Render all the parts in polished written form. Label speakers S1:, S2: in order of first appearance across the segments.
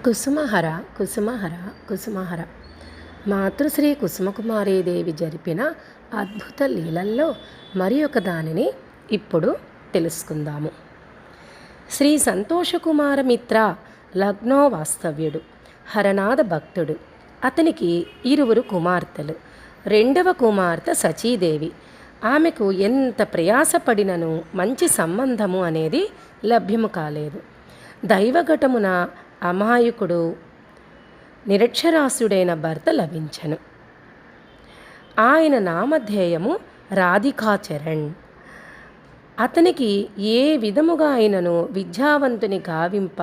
S1: కుసుమహర కుసుమహర కుసుమహర మాతృశ్రీ కుసుమకుమారీదేవి జరిపిన అద్భుత లీలల్లో మరి ఒక దానిని ఇప్పుడు తెలుసుకుందాము. శ్రీ సంతోషకుమార మిత్ర లగ్నో వాస్తవ్యుడు, హరనాథ భక్తుడు. అతనికి ఇరువురు కుమార్తెలు. రెండవ కుమార్తె సచీదేవి. ఆమెకు ఎంత ప్రయాసపడినను మంచి సంబంధము అనేది లభ్యము కాలేదు. దైవఘటమున అమాయకుడు నిరక్షరాస్యుడైన భర్త లభించెను. ఆయన నామధేయము రాధికాచరణ్. అతనికి ఏ విధముగా అయినను విద్యావంతుని గావింప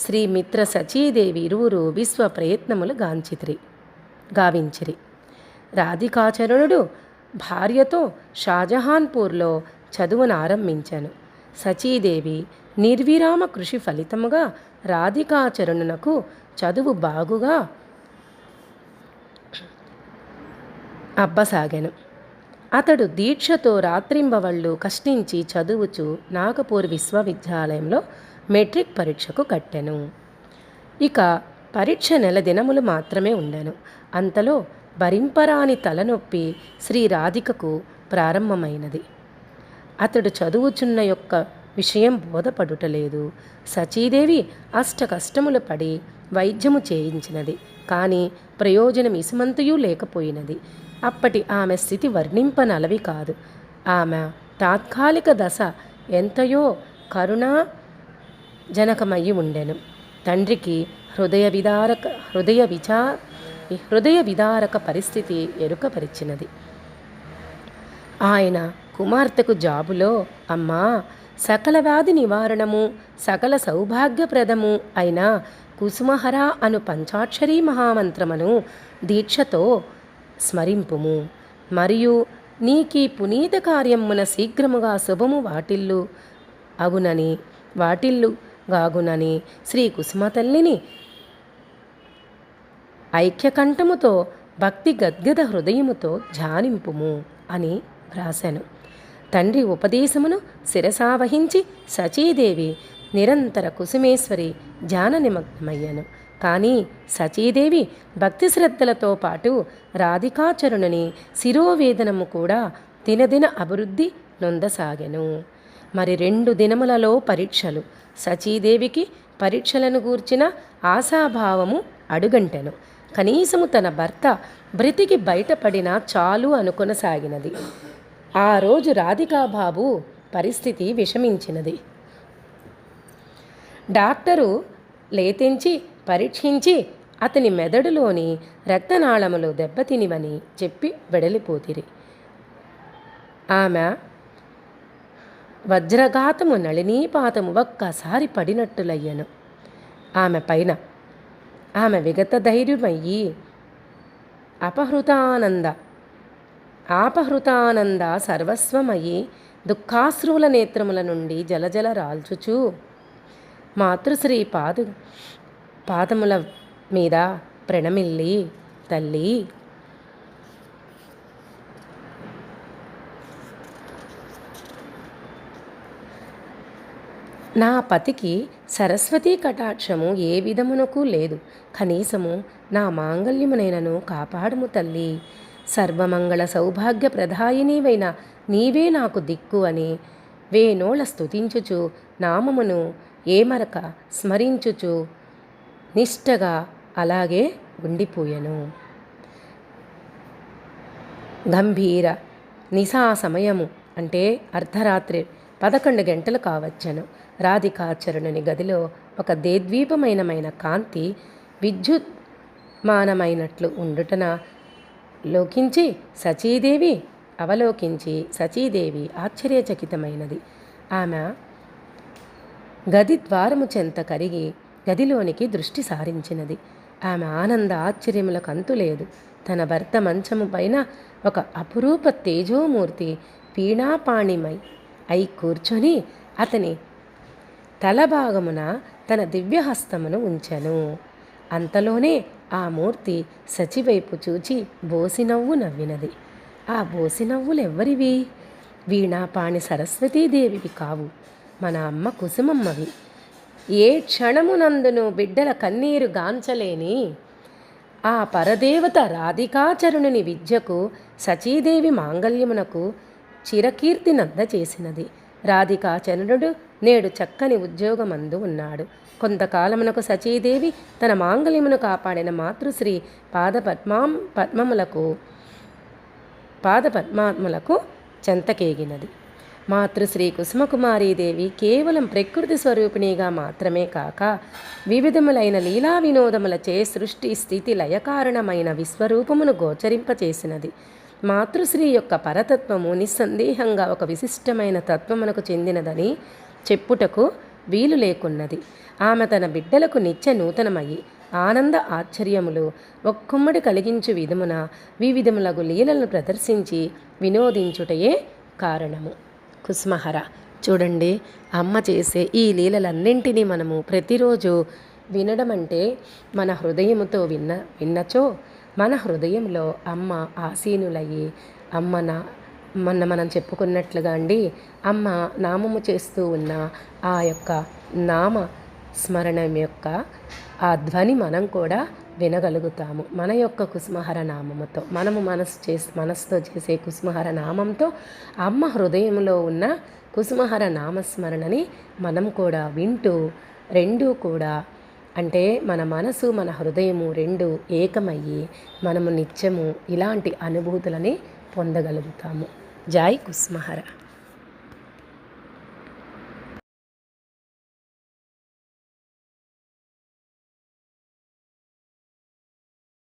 S1: శ్రీమిత్ర సచీదేవి ఇరువురు విశ్వ ప్రయత్నములు గావించిరి. రాధికాచరణుడు భార్యతో షాజహాన్పూర్లో చదువును ఆరంభించెను. సచీదేవి నిర్విరామ కృషి ఫలితముగా రాధికాచరణునకు చదువు బాగుగా అబ్బసాగెను. అతడు దీక్షతో రాత్రింబవళ్ళు కష్టించి చదువుచు నాగపూర్ విశ్వవిద్యాలయంలో మెట్రిక్ పరీక్షకు కట్టెను. ఇక పరీక్ష నెల దినములు మాత్రమే ఉండెను. అంతలో భరింపరాని తలనొప్పి శ్రీ రాధికకు ప్రారంభమైనది. అతడు చదువుచున్న యొక్క విషయం బోధపడుటలేదు. సచీదేవి అష్ట కష్టములు పడి వైద్యము చేయించినది. కానీ ప్రయోజనం ఇసుమంతయూ లేకపోయినది. అప్పటి ఆమె స్థితి వర్ణింపనలవి కాదు. ఆమె తాత్కాలిక దశ ఎంతయో కరుణాజనకమయ్యి ఉండెను. తండ్రికి హృదయ విదారక పరిస్థితి ఎరుకపరిచినది. ఆయన కుమార్తెకు జాబులో, అమ్మా, సకల వ్యాధి నివారణము సకల సౌభాగ్యప్రదము అయిన కుసుమహర అను పంచాక్షరీ మహామంత్రమును దీక్షతో స్మరింపుము. మరియు నీకీ పునీత కార్యమున శీఘ్రముగా శుభము వాటిల్లుగాగునని శ్రీ కుసుమతల్లిని ఐక్యకంఠముతో భక్తి గద్గద హృదయముతో ధ్యానింపుము అని వ్రాసెను. తండ్రి ఉపదేశమును శిరసావహించి సచీదేవి నిరంతర కుసుమేశ్వరి ధ్యాన నిమగ్నమయ్యను. కానీ సచీదేవి భక్తి శ్రద్ధలతో పాటు రాధికాచరణుని శిరోవేదనము కూడా దినదిన అభివృద్ధి నొందసాగెను. మరి 2 దినములలో పరీక్షలు. సచీదేవికి పరీక్షలను గూర్చిన ఆశాభావము అడుగంటెను. కనీసము తన భర్త బ్రతికి బయటపడినా చాలు అనుకొనసాగినది. ఆ రోజు రాధికాబాబు పరిస్థితి విషమించినది. డాక్టరు లేతించి పరీక్షించి అతని మెదడులోని రక్తనాళములు దెబ్బతినివని చెప్పి వెడలిపోతిరి. ఆమె వజ్రఘాతము నళినీపాతము ఒక్కసారి పడినట్టులయ్యను ఆమె పైన. ఆమె విగత ధైర్యమయ్యి ఆపహృతానంద సర్వస్వమయి దుఃఖాశ్రువుల నేత్రముల నుండి జలజల రాల్చుచూ మాతృశ్రీ పాదముల మీద ప్రణమిల్లి, తల్లి, నా పతికి సరస్వతీ కటాక్షము ఏ విధమునకు లేదు. కనీసము నా మాంగల్యమునైనను కాపాడము తల్లి. సర్వమంగళ సౌభాగ్య ప్రదాయినివైన నీవే నాకు దిక్కు అని వేనోళ స్తుతించుచు నామమును ఏమరక స్మరించుచు నిష్టగా అలాగే ఉండిపోయెను. గంభీర నిశా సమయము అంటే అర్ధరాత్రి 11 గంటలు కావచ్చెను. రాధికాచరణుని గదిలో ఒక దేద్వీపమైన కాంతి విద్యుత్మానమైనట్లు ఉండుటన సచీదేవి ఆశ్చర్యచకితమైనది. ఆమె గది ద్వారము చెంత కరిగి గదిలోనికి దృష్టి సారించినది. ఆమె ఆనంద ఆశ్చర్యములకు అంతులేదు. తన భర్త మంచము పైన ఒక అపురూప తేజోమూర్తి పీణాపాణిమై అయి కూర్చొని అతని తలభాగమున తన దివ్యహస్తమును ఉంచెను. అంతలోనే ఆ మూర్తి సచివైపు చూచి బోసినవ్వు నవ్వినది. ఆ బోసినవ్వులెవ్వరివి? వీణాపాణి సరస్వతీదేవివి కావు, మన అమ్మ కుసుమమ్మవి. ఏ క్షణమునందును బిడ్డల కన్నీరు గాంచలేని ఆ పరదేవత రాధికాచరుణుని విద్యకు సచీదేవి మాంగల్యమునకు చిరకీర్తి నంద చేసినది. రాధికాచరణుడు నేడు చక్కని ఉద్యోగమందు ఉన్నాడు. కొంతకాలమునకు సచీదేవి తన మాంగల్యమును కాపాడిన మాతృశ్రీ పాదపద్మాత్ములకు చెంతకేగినది. మాతృశ్రీ కుసుమకుమారీదేవి కేవలం ప్రకృతి స్వరూపిణిగా మాత్రమే కాక వివిధములైన లీలా వినోదములచే సృష్టి స్థితి లయకారణమైన విశ్వరూపమును గోచరింపచేసినది. మాతృశ్రీ యొక్క పరతత్వము నిస్సందేహంగా ఒక విశిష్టమైన తత్వమునకు చెందినదని చెప్పుటకు వీలు లేకున్నది. ఆమె తన బిడ్డలకు నిత్య నూతనమయ్యి ఆనంద ఆశ్చర్యములు ఒక్కొమ్మడి కలిగించు విధమున వివిధములగు లీలలను ప్రదర్శించి వినోదించుటయే కారణము. కుసుమహర చూడండి, అమ్మ చేసే ఈ లీలలన్నింటినీ మనము ప్రతిరోజు వినడం అంటే మన హృదయముతో విన్నచో మన హృదయంలో అమ్మ ఆసీనులయ్యి మనం చెప్పుకున్నట్లుగా అండి, అమ్మ నామము చేస్తూ ఉన్న ఆ యొక్క నామ స్మరణం యొక్క ఆ ధ్వని మనం కూడా వినగలుగుతాము. మన యొక్క కుసుమహర నామముతో మనము మనసుతో చేసే కుసుమహర నామంతో అమ్మ హృదయంలో ఉన్న కుసుమహర నామస్మరణని మనం కూడా వింటూ రెండూ కూడా అంటే మన మనసు మన హృదయము రెండు ఏకమయ్యి మనము నిత్యము ఇలాంటి అనుభూతులని పొందగలుగుతాము. జై కుసుమహర.